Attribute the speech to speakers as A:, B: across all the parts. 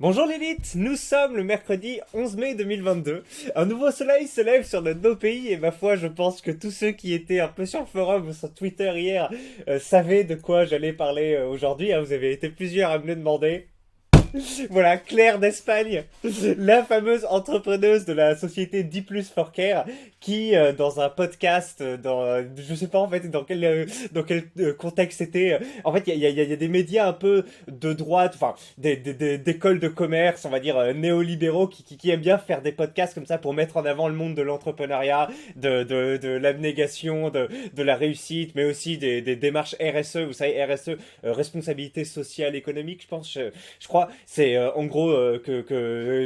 A: Bonjour Lilith, nous sommes le mercredi 11 mai 2022. Un nouveau soleil se lève sur notre beau pays et ma foi, je pense que tous ceux qui étaient un peu sur le forum ou sur Twitter hier savaient de quoi j'allais parler aujourd'hui. Vous avez été plusieurs à me le demander. Voilà, Claire d'Espagne, la fameuse entrepreneuse de la société D plus for Care, qui dans un podcast, je sais pas en fait dans quel contexte c'était. En fait, il y a des médias un peu de droite, enfin d'écoles de commerce, on va dire néolibéraux, qui aiment bien faire des podcasts comme ça pour mettre en avant le monde de l'entrepreneuriat, de l'abnégation, de la réussite, mais aussi des démarches RSE. Vous savez, RSE, responsabilité sociale économique, je pense. Je crois, c'est en gros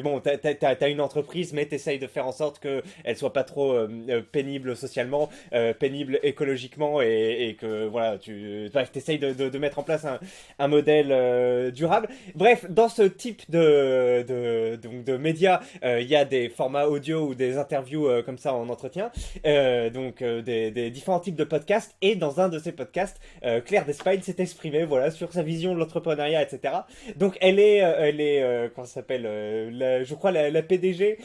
A: bon, t'as une entreprise, mais t'essayes de faire en sorte qu'elle soit pas trop pénible socialement, pénible écologiquement, et que voilà, bref, t'essayes de mettre en place un modèle durable. Bref, dans ce type donc de médias, il y a des formats audio ou des interviews comme ça en entretien, des différents types de podcasts, et dans un de ces podcasts, Claire d'Espagne s'est exprimée voilà, sur sa vision de l'entrepreneuriat, etc. Donc comment ça s'appelle, je crois la PDG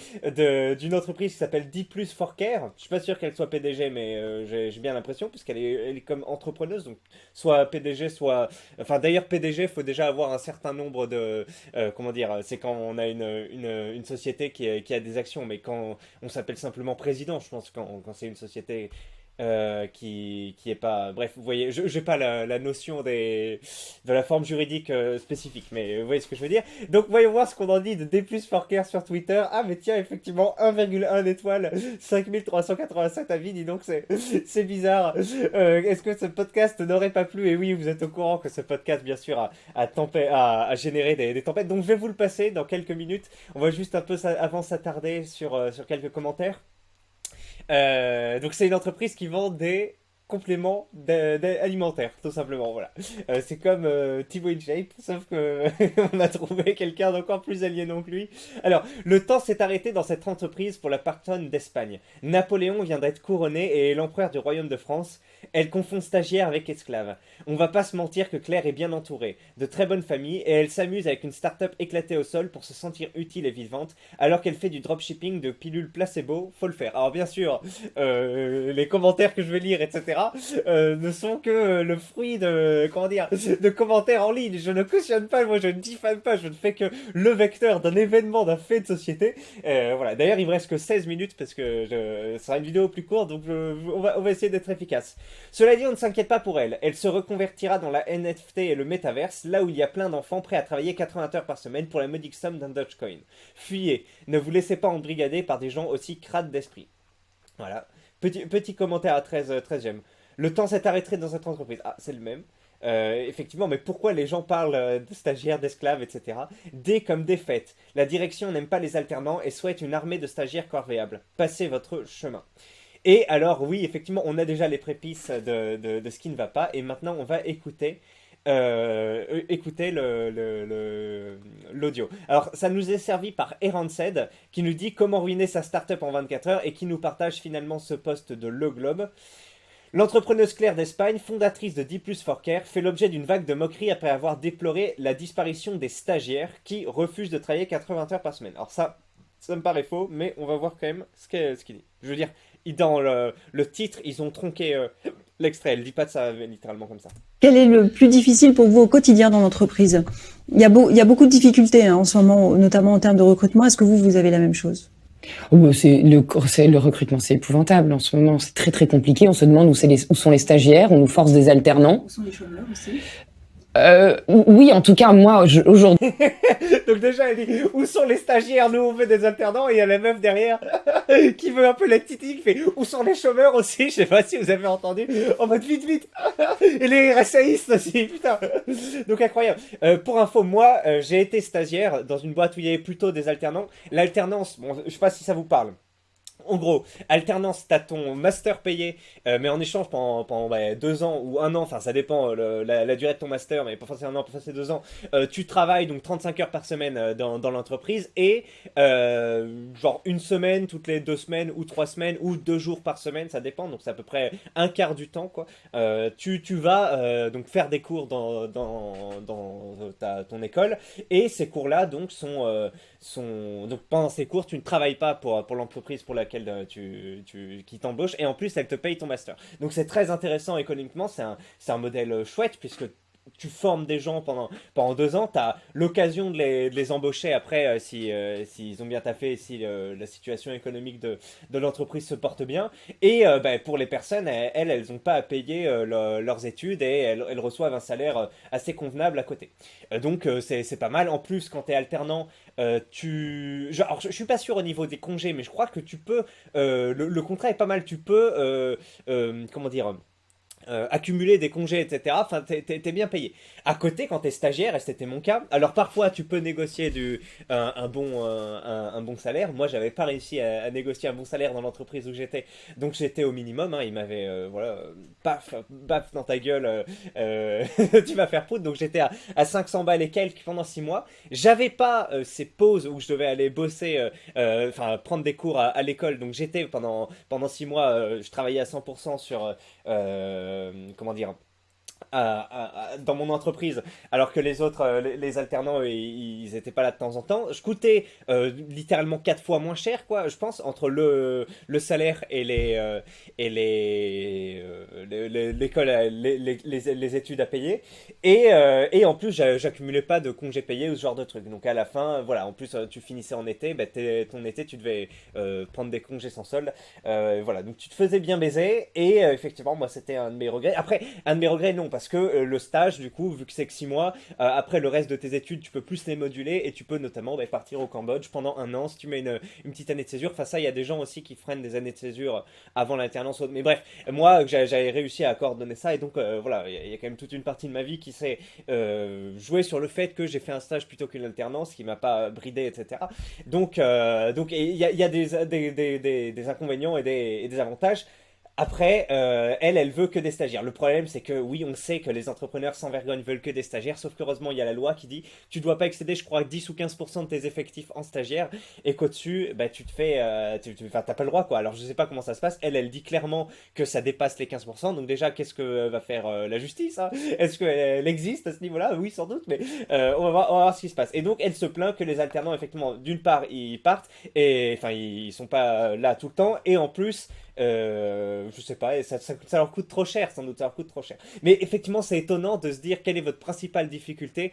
A: d'une entreprise qui s'appelle D plus for Care. Je suis pas sûr qu'elle soit PDG, mais j'ai bien l'impression, puisqu'elle est comme entrepreneuse, donc soit PDG, soit... Enfin d'ailleurs PDG, faut déjà avoir un certain nombre de... comment dire, c'est quand on a une société qui a des actions, mais quand on s'appelle simplement président, je pense, quand c'est une société... qui est pas... Bref, vous voyez, j'ai pas la notion de la forme juridique spécifique, mais vous voyez ce que je veux dire. Donc, voyons voir ce qu'on en dit de D plus for Care sur Twitter. Ah, mais tiens, effectivement, 1,1 étoile, 5387 avis, dis donc, c'est bizarre. Est-ce que ce podcast n'aurait pas plu? Et oui, vous êtes au courant que ce podcast, bien sûr, a généré des tempêtes. Donc, je vais vous le passer dans quelques minutes. On va juste un peu avant s'attarder sur quelques commentaires. Donc c'est une entreprise qui vend des compléments alimentaires, tout simplement, voilà. C'est comme Thibaut InShape, sauf que on a trouvé quelqu'un d'encore plus aliénant que lui. Alors, le temps s'est arrêté dans cette entreprise pour la patronne d'Espagne. Napoléon vient d'être couronné et est l'empereur du royaume de France. Elle confond stagiaire avec esclave. On va pas se mentir que Claire est bien entourée, de très bonnes familles, et elle s'amuse avec une start-up éclatée au sol pour se sentir utile et vivante, alors qu'elle fait du dropshipping de pilules placebo, faut le faire. Alors bien sûr, les commentaires que je vais lire, etc., ne sont que le fruit comment dire, de commentaires en ligne. Je ne cautionne pas, moi je ne diffame pas, je ne fais que le vecteur d'un événement, d'un fait de société. Voilà. D'ailleurs, il me reste que 16 minutes parce que ce sera une vidéo plus courte, donc on va essayer d'être efficace. Cela dit, on ne s'inquiète pas pour elle. Elle se reconvertira dans la NFT et le métaverse, là où il y a plein d'enfants prêts à travailler 80 heures par semaine pour la modique somme d'un Dogecoin. Fuyez, ne vous laissez pas embrigader par des gens aussi crades d'esprit. Voilà. Petit commentaire à 13 j'aime. Le temps s'est arrêté dans cette entreprise. Ah, c'est le même. Effectivement, mais pourquoi les gens parlent de stagiaires, d'esclaves, etc. Dès comme des fêtes. La direction n'aime pas les alternants et souhaite une armée de stagiaires corvéables. Passez votre chemin. Et alors, oui, effectivement, on a déjà les prépices de ce qui ne va pas. Et maintenant, on va écouter l'audio. Alors, ça nous est servi par Eranced, qui nous dit comment ruiner sa startup en 24 heures et qui nous partage finalement ce post de Le Globe. L'entrepreneuse Claire d'Espagne, fondatrice de D plus for Care, fait l'objet d'une vague de moqueries après avoir déploré la disparition des stagiaires qui refusent de travailler 80 heures par semaine. Alors ça me paraît faux, mais on va voir quand même ce qu'il dit. Je veux dire, dans le titre, ils ont tronqué l'extrait. Elle dit pas de ça littéralement comme ça.
B: Quel est le plus difficile pour vous au quotidien dans l'entreprise? Il y a beaucoup de difficultés en ce moment, notamment en termes de recrutement. Est-ce que vous avez la même chose?
C: C'est le recrutement, c'est épouvantable en ce moment, c'est très très compliqué. On se demande où sont les stagiaires, on nous force des alternants.
B: Où sont les chômeurs aussi?
C: Oui, en tout cas, moi, aujourd'hui...
A: Donc déjà, elle dit, où sont les stagiaires? Nous, on veut des alternants, et il y a la meuf derrière qui veut un peu la titille, qui fait, où sont les chômeurs aussi? Je sais pas si vous avez entendu, en mode vite. Et les RSAistes aussi, putain. Donc incroyable. Pour info, moi, j'ai été stagiaire dans une boîte où il y avait plutôt des alternants. L'alternance, bon, je sais pas si ça vous parle. en gros, alternance, t'as ton master payé, mais en échange pendant 2 ans ou 1 an, enfin ça dépend la durée de ton master, mais parfois c'est 1 an, parfois c'est 2 ans, tu travailles donc 35 heures par semaine dans l'entreprise et genre une semaine toutes les 2 semaines ou 3 semaines ou 2 jours par semaine, ça dépend, donc c'est à peu près un quart du temps quoi. Tu vas donc faire des cours dans ton école et ces cours-là donc donc pendant ces cours tu ne travailles pas pour l'entreprise pour laquelle qui t'embauche et en plus elle te paye ton master. Donc c'est très intéressant économiquement, c'est un modèle chouette puisque tu formes des gens pendant 2 ans, tu as l'occasion de les embaucher après s'ils ont bien taffé et si la situation économique de l'entreprise se porte bien. Et pour les personnes, elles n'ont pas à payer leurs études et elles reçoivent un salaire assez convenable à côté. Donc c'est pas mal. En plus, quand tu es alternant, alors, je suis pas sûr au niveau des congés, mais je crois que tu peux. Le contrat est pas mal. Tu peux. Comment dire accumuler des congés, etc. Enfin, t'es bien payé. À côté, quand t'es stagiaire, et c'était mon cas, alors parfois tu peux négocier un bon salaire. Moi, j'avais pas réussi à négocier un bon salaire dans l'entreprise où j'étais, donc j'étais au minimum. Hein, il m'avait, voilà, paf, baf dans ta gueule, tu vas faire poudre. Donc j'étais à 500 balles et quelques pendant 6 mois. J'avais pas ces pauses où je devais aller bosser, enfin prendre des cours à l'école. Donc j'étais pendant 6 mois, je travaillais à 100% sur comment dire dans mon entreprise, alors que les autres, les alternants, ils étaient pas là de temps en temps. Je coûtais littéralement 4 fois moins cher, quoi, je pense, entre le salaire et l'école, les études à payer. Et en plus, j'accumulais pas de congés payés ou ce genre de trucs. Donc à la fin, voilà, en plus, tu finissais en été, bah, ton été, tu devais prendre des congés sans solde. Voilà, donc tu te faisais bien baiser. Et effectivement, moi, c'était un de mes regrets. Après, un de mes regrets, non, parce que le stage, du coup, vu que c'est que 6 mois, après le reste de tes études, tu peux plus les moduler et tu peux notamment partir au Cambodge pendant 1 an si tu mets une petite année de césure. Enfin, ça, il y a des gens aussi qui freinent des années de césure avant l'alternance. Mais bref, moi, j'avais réussi à coordonner ça et donc voilà, il y a quand même toute une partie de ma vie qui s'est jouée sur le fait que j'ai fait un stage plutôt qu'une alternance, qui m'a pas bridé, etc. Donc il y a des inconvénients et des avantages. Après, elle veut que des stagiaires. Le problème, c'est que oui, on sait que les entrepreneurs sans vergogne veulent que des stagiaires, sauf qu'heureusement, il y a la loi qui dit tu dois pas excéder, je crois, 10 ou 15% de tes effectifs en stagiaire, et qu'au-dessus, bah, tu te fais. Enfin, t'as pas le droit, quoi. Alors, je sais pas comment ça se passe. Elle dit clairement que ça dépasse les 15%. Donc, déjà, qu'est-ce que va faire la justice, hein? Est-ce qu'elle existe à ce niveau-là? Oui, sans doute, mais on va voir ce qui se passe. Et donc, elle se plaint que les alternants, effectivement, d'une part, ils partent, et enfin, ils sont pas là tout le temps, et en plus. Je sais pas, ça leur coûte trop cher, sans doute, ça leur coûte trop cher. Mais effectivement, c'est étonnant de se dire quelle est votre principale difficulté.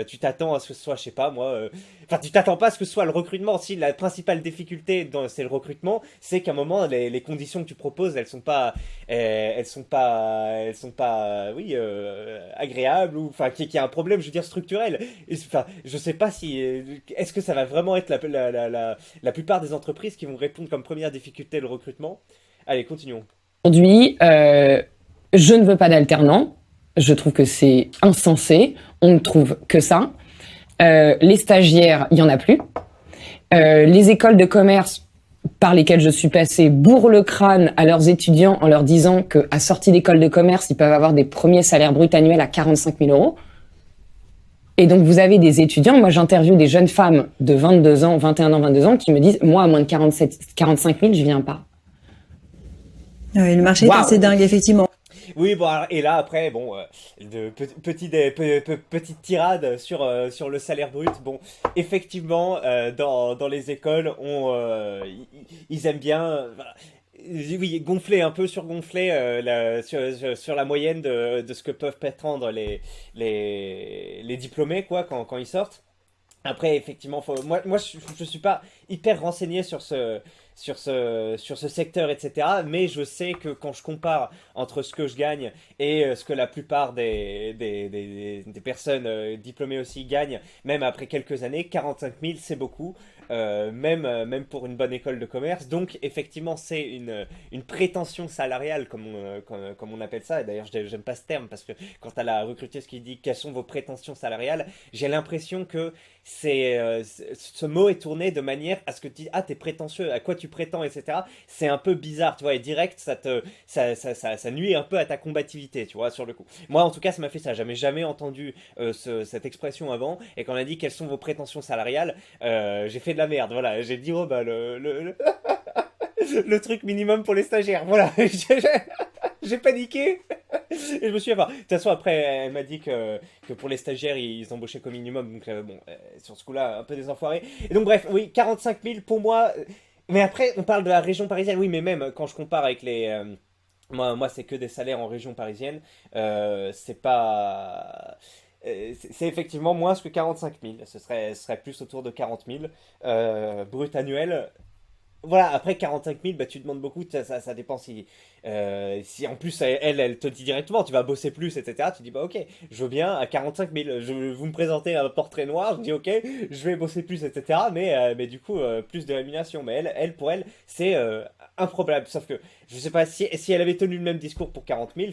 A: Tu t'attends à ce que ce soit, je sais pas moi, enfin, tu t'attends pas à ce que ce soit le recrutement. Si la principale difficulté, c'est le recrutement, c'est qu'à un moment, les conditions que tu proposes, elles sont pas, oui, agréables, ou enfin, qu'il y a un problème, je veux dire, structurel. Enfin, je sais pas si, est-ce que ça va vraiment être la plupart des entreprises qui vont répondre comme première difficulté le recrutement? Allez, continuons.
C: Aujourd'hui, je ne veux pas d'alternants. Je trouve que c'est insensé. On ne trouve que ça. Les stagiaires, il y en a plus. Les écoles de commerce par lesquelles je suis passée bourrent le crâne à leurs étudiants en leur disant qu'à sortie d'école de commerce, ils peuvent avoir des premiers salaires bruts annuels à 45 000 euros. Et donc, vous avez des étudiants, moi j'interviewe des jeunes femmes de 22 ans, 21 ans, 22 ans, qui me disent, moi, à moins de 45 000, je viens pas.
B: Ouais, le marché est assez dingue, effectivement.
A: Oui, bon, alors, et là, après, bon, petite tirade sur le salaire brut. Bon, effectivement, dans les écoles, ils aiment bien, oui, gonfler un peu, surgonfler sur la moyenne de ce que peuvent prétendre les diplômés, quoi, quand ils sortent. Après, effectivement, moi je suis pas hyper renseigné sur ce secteur, etc. Mais je sais que quand je compare entre ce que je gagne et ce que la plupart des personnes diplômées aussi gagnent, même après quelques années, 45 000, c'est beaucoup. Même pour une bonne école de commerce. Donc, effectivement, c'est une prétention salariale, comme on appelle ça. Et d'ailleurs, j'aime pas ce terme, parce que quand tu as la recruteuse qui dit quelles sont vos prétentions salariales, j'ai l'impression que ce mot est tourné de manière à ce que tu dis, ah, t'es prétentieux, à quoi tu tu prétends, etc. C'est un peu bizarre, tu vois, et direct, ça nuit un peu à ta combativité, tu vois, sur le coup. Moi, en tout cas, ça m'a fait ça. J'avais jamais entendu cette expression avant, et quand on a dit quelles sont vos prétentions salariales, j'ai fait de la merde, voilà. J'ai dit, oh bah, le truc minimum pour les stagiaires, voilà. J'ai paniqué. Et je me suis dit, enfin, de toute façon, après, elle m'a dit que pour les stagiaires, ils embauchaient comme minimum. Donc, bon, sur ce coup-là, un peu des enfoirés. Et donc, bref, oui, 45 000 pour moi. Mais après, on parle de la région parisienne. Oui, mais même quand je compare avec les. Moi c'est que des salaires en région parisienne. C'est pas. C'est effectivement moins que 45 000. Ce serait plus autour de 40 000 brut annuel. Voilà, après 45 000, bah, tu demandes beaucoup, ça dépend si en plus elle te dit directement, tu vas bosser plus, etc. Tu dis, bah ok, je veux bien à 45 000, vous me présentez un portrait noir, je dis ok, je vais bosser plus, etc. Mais du coup, plus de rémunération. Mais pour elle, c'est improbable. Sauf que je sais pas si elle avait tenu le même discours pour 40 000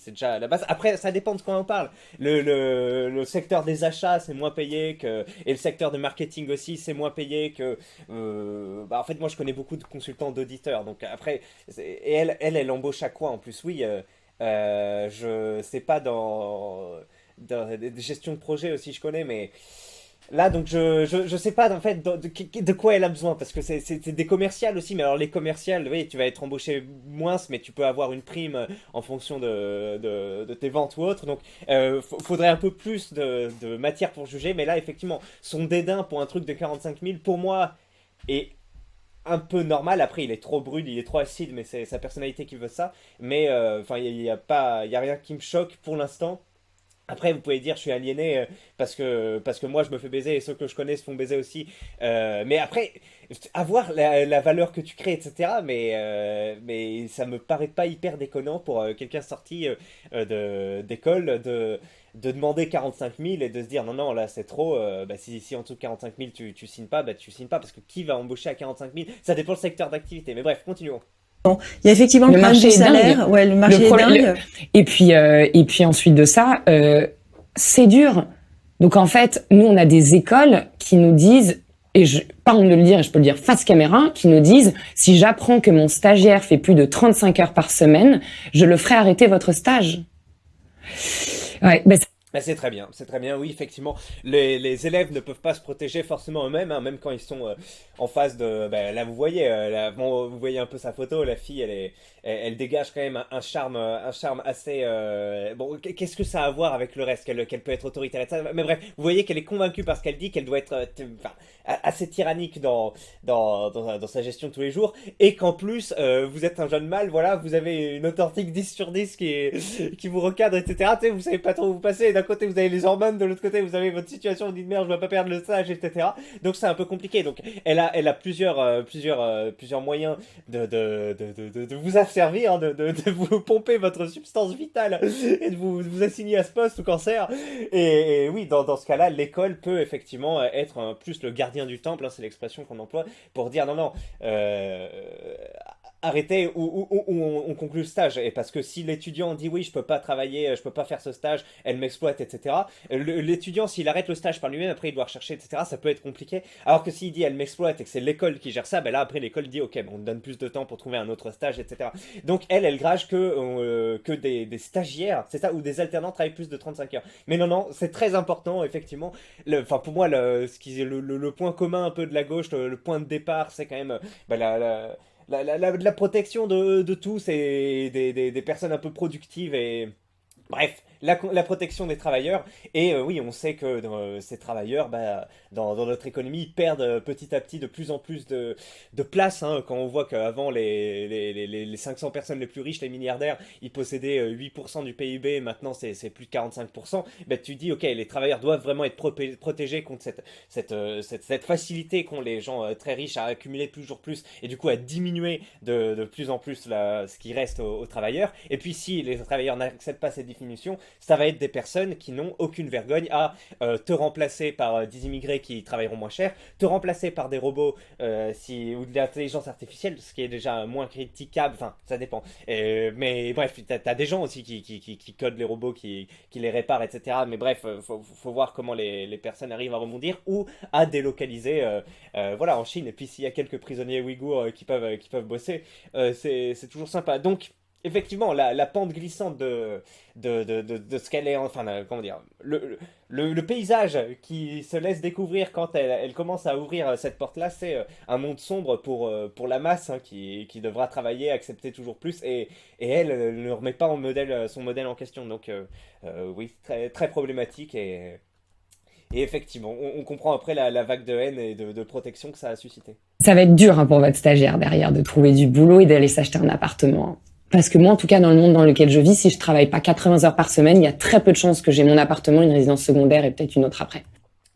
A: c'est déjà la base. Après, ça dépend de quoi on parle. Le secteur des achats, c'est moins payé que. Et le secteur de marketing aussi, c'est moins payé que. Bah, en fait, moi, je connais beaucoup de consultants d'auditeurs. Donc, après. Et elle embauche à quoi en plus? Oui, je sais pas dans des gestions de projet aussi, je connais, mais. Là, donc, je sais pas, en fait, de quoi elle a besoin, parce que c'est des commerciales aussi, mais alors les commerciales, oui, tu vas être embauché moins, mais tu peux avoir une prime en fonction de tes ventes ou autre, donc faudrait un peu plus de matière pour juger, mais là, effectivement, son dédain pour un truc de 45 000, pour moi, est un peu normal. Après, il est trop brut, il est trop acide, mais c'est sa personnalité qui veut ça, mais enfin, il y a rien qui me choque pour l'instant. Après, vous pouvez dire je suis aliéné parce que moi je me fais baiser et ceux que je connais se font baiser aussi. Mais après, avoir la valeur que tu crées, etc. Mais ça me paraît pas hyper déconnant pour quelqu'un sorti d'école de demander 45 000 et de se dire non, non, là c'est trop. Bah, si en dessous de 45 000 tu signes pas, bah tu signes pas parce que qui va embaucher à 45 000? Ça dépend le secteur d'activité. Mais bref, continuons.
B: Il y a effectivement le
C: Le
B: problème du
C: marché est dingue.
B: salaire. Ouais, le marché est dingue.
C: Et puis ensuite de ça, c'est dur. Donc en fait, nous on a des écoles qui nous disent, pas on de le dire, et je peux le dire face caméra, qui nous disent si j'apprends que mon stagiaire fait plus de 35 heures par semaine, je le ferai arrêter votre stage. Ouais,
A: Bah, c'est très bien, oui, effectivement. Les élèves ne peuvent pas se protéger forcément eux-mêmes, hein, même quand ils sont en phase de. Bah, là, vous voyez, bon, vous voyez un peu sa photo, la fille, elle dégage quand même un charme assez. Bon, qu'est-ce que ça a à voir avec le reste, qu'elle peut être autoritaire, etc. Mais bref, vous voyez qu'elle est convaincue par ce qu'elle dit, qu'elle doit être enfin, assez tyrannique dans sa gestion de tous les jours, et qu'en plus, vous êtes un jeune mâle, voilà, vous avez une authentique 10 sur 10 qui vous recadre, etc. Tu sais, vous savez pas trop où vous passez. D'un côté, vous avez les hormones, de l'autre côté, vous avez votre situation, vous dites merde, je dois pas perdre le stage, etc. Donc c'est un peu compliqué. Donc elle a plusieurs moyens de vous asservir, hein, de vous pomper votre substance vitale et de vous assigner à ce poste ou cancer. Et oui, dans ce cas-là, l'école peut effectivement être plus le gardien du temple, hein, c'est l'expression qu'on emploie, pour dire non, non, arrêtez ou on conclut le stage. Et parce que si l'étudiant dit oui, je peux pas travailler, je peux pas faire ce stage, elle m'exploite, etc. L'étudiant, s'il arrête le stage par lui-même, après il doit rechercher, etc. Ça peut être compliqué. Alors que s'il dit elle m'exploite et que c'est l'école qui gère ça, ben là après l'école dit ok, ben, on te donne plus de temps pour trouver un autre stage, etc. Donc elle grage que des stagiaires, c'est ça, ou des alternants travaillent plus de 35 heures. Mais non, non, c'est très important, effectivement. Enfin, pour moi, ce qui est le point commun un peu de la gauche, le point de départ, c'est quand même bah, la protection de tous et des personnes un peu productives et. Bref, la protection des travailleurs. Et oui, on sait que ces travailleurs, bah, dans notre économie, ils perdent petit à petit de plus en plus de place. Hein, quand on voit qu'avant, les 500 personnes les plus riches, les milliardaires, ils possédaient 8% du PIB, maintenant c'est plus de 45%. Bah, tu dis, ok, les travailleurs doivent vraiment être protégés contre cette facilité qu'ont les gens très riches à accumuler toujours plus et du coup à diminuer de plus en plus ce qui reste aux travailleurs. Et puis si les travailleurs n'acceptent pas cette définition, ça va être des personnes qui n'ont aucune vergogne à te remplacer par des immigrés qui travailleront moins cher, te remplacer par des robots ou de l'intelligence artificielle, ce qui est déjà moins critiquable, enfin ça dépend. Mais bref, t'as des gens aussi qui codent les robots, qui les réparent, etc. Mais bref, faut voir comment les personnes arrivent à rebondir ou à délocaliser voilà, en Chine. Et puis s'il y a quelques prisonniers ouïghours qui peuvent bosser, c'est toujours sympa. Donc, effectivement, la pente glissante de ce qu'elle est, enfin, comment dire, le paysage qui se laisse découvrir quand elle commence à ouvrir cette porte-là, c'est un monde sombre pour la masse hein, qui devra travailler, accepter toujours plus, et elle ne remet pas son modèle en question. Donc, oui, très, très problématique, et effectivement, on comprend après la vague de haine et de protection que ça a suscité.
C: Ça va être dur hein, pour votre stagiaire derrière de trouver du boulot et d'aller s'acheter un appartement. Parce que moi, en tout cas, dans le monde dans lequel je vis, si je travaille pas 80 heures par semaine, il y a très peu de chances que j'ai mon appartement, une résidence secondaire et peut-être une autre après.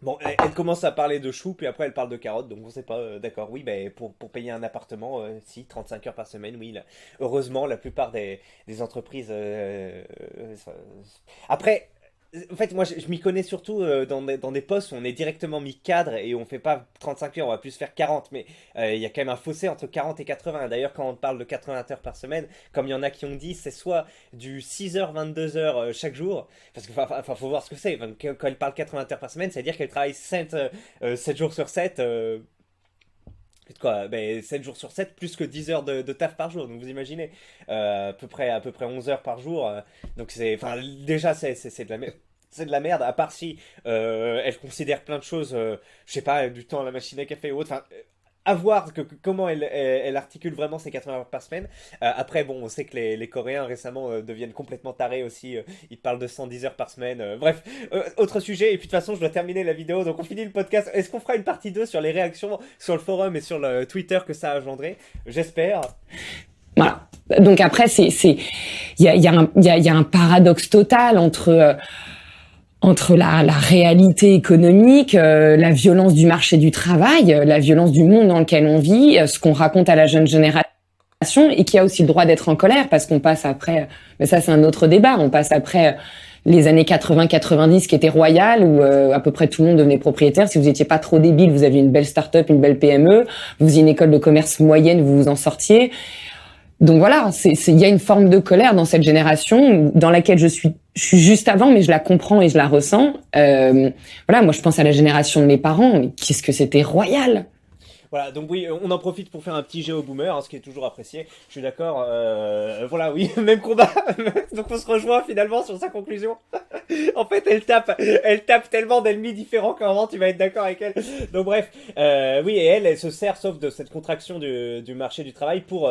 A: Bon, elle commence à parler de choux, puis après elle parle de carottes, donc on sait pas, d'accord, oui, ben, pour payer un appartement, si, 35 heures par semaine, oui, heureusement, la plupart des entreprises... Après, en fait, moi, je m'y connais surtout dans des postes où on est directement mis cadre et on fait pas 35 heures, on va plus faire 40. Mais il y a quand même un fossé entre 40 et 80. D'ailleurs, quand on parle de 80 heures par semaine, comme il y en a qui ont dit, c'est soit du 6 heures, 22 heures chaque jour. Parce qu'il faut voir ce que c'est. Enfin, quand elle parle 80 heures par semaine, ça veut dire qu'elle travaille 7 jours sur 7. Quoi, ben, 7 jours sur 7, plus que 10 heures de taf par jour. Donc vous imaginez, à peu près 11 heures par jour. Donc enfin, déjà, c'est de la merde. C'est de la merde, à part si elle considère plein de choses, je sais pas, du temps à la machine à café ou autre. Enfin, à voir comment elle articule vraiment ces 80 heures par semaine. Après, bon, on sait que les Coréens récemment deviennent complètement tarés aussi. Ils parlent de 110 heures par semaine. Bref, autre sujet. Et puis de toute façon, je dois terminer la vidéo. Donc on finit le podcast. Est-ce qu'on fera une partie 2 sur les réactions sur le forum et sur le Twitter que ça a engendré? J'espère.
C: Voilà. Donc après, il y a un paradoxe total entre la réalité économique, la violence du marché du travail, la violence du monde dans lequel on vit, ce qu'on raconte à la jeune génération, et qui a aussi le droit d'être en colère parce qu'on passe après, mais ça c'est un autre débat, on passe après les années 80-90 qui étaient royales où à peu près tout le monde devenait propriétaire. Si vous étiez pas trop débile, vous aviez une belle start-up, une belle PME, vous faisiez une école de commerce moyenne, vous vous en sortiez. Donc voilà, il y a une forme de colère dans cette génération dans laquelle je suis juste avant, mais je la comprends et je la ressens. Voilà, moi je pense à la génération de mes parents, mais qu'est-ce que c'était royal!
A: Voilà, donc oui, on en profite pour faire un petit géo-boomer, hein, ce qui est toujours apprécié. Je suis d'accord. Voilà, oui, même combat. Donc on se rejoint finalement sur sa conclusion. En fait, elle tape tellement d'ennemis différents qu'à un moment tu vas être d'accord avec elle. Donc bref, oui, et elle se sert sauf de cette contraction du marché du travail pour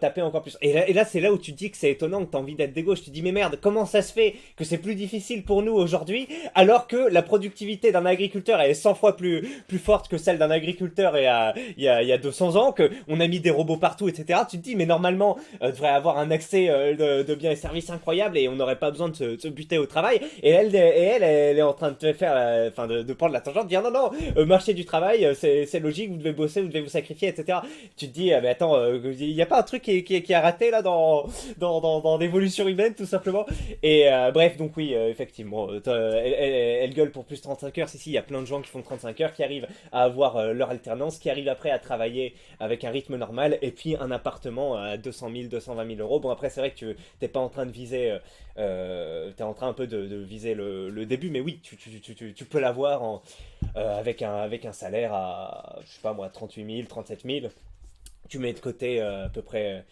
A: taper encore plus. Et là c'est là où tu te dis que c'est étonnant, que t'as envie d'être de gauche. Tu te dis mais merde, comment ça se fait que c'est plus difficile pour nous aujourd'hui alors que la productivité d'un agriculteur est 100 fois plus forte que celle d'un agriculteur il y a 200 ans, qu'on a mis des robots partout, etc. Tu te dis mais normalement devrait avoir un accès de biens et services incroyable et on n'aurait pas besoin de se buter au travail. Et elle est en train de te faire, enfin de prendre la tangente, de dire non, marché du travail, c'est logique, vous devez bosser, vous devez vous sacrifier, etc. Tu te dis mais attends, il n'y a pas un truc qui a raté là dans l'évolution humaine tout simplement. Et bref, donc oui, effectivement, elle gueule pour plus 35 heures. Si, il y a plein de gens qui font 35 heures, qui arrivent à avoir leur alternance, qui arrivent après à travailler avec un rythme normal, et puis un appartement à 200 000, 220 000 euros. Bon, après, c'est vrai que tu n'es pas en train de viser, t'es en train un peu de viser le début, mais oui, tu peux l'avoir avec un salaire à, je sais pas moi, 38 000, 37 000. Tu mets de côté à peu près,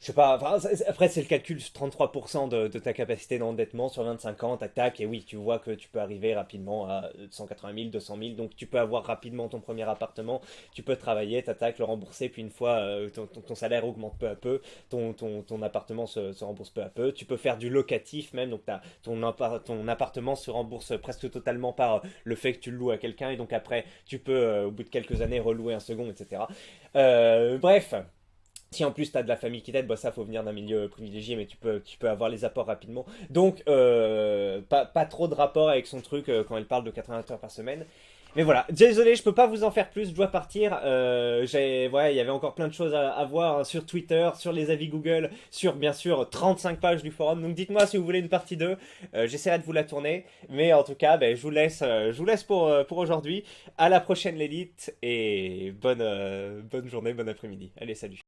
A: je sais pas, enfin, après c'est le calcul, 33% de ta capacité d'endettement sur 25 ans, tac, et oui, tu vois que tu peux arriver rapidement à 180 000, 200 000, donc tu peux avoir rapidement ton premier appartement, tu peux travailler, tac, le rembourser, puis une fois ton salaire augmente peu à peu, ton appartement se rembourse peu à peu, tu peux faire du locatif même, donc ton appartement se rembourse presque totalement par le fait que tu le loues à quelqu'un, et donc après tu peux, au bout de quelques années, relouer un second, etc. Bref. Si en plus t'as de la famille qui t'aide, bah ça faut venir d'un milieu privilégié, mais tu peux avoir les apports rapidement. Donc pas trop de rapport avec son truc quand elle parle de 80 heures par semaine. Mais voilà, désolé, je peux pas vous en faire plus, je dois partir. Ouais, il y avait encore plein de choses à voir hein, sur Twitter, sur les avis Google, sur bien sûr 35 pages du forum. Donc dites-moi si vous voulez une partie 2, j'essaierai de vous la tourner. Mais en tout cas, ben, je vous laisse pour aujourd'hui. À la prochaine l'élite et bonne journée, bon après-midi. Allez, salut.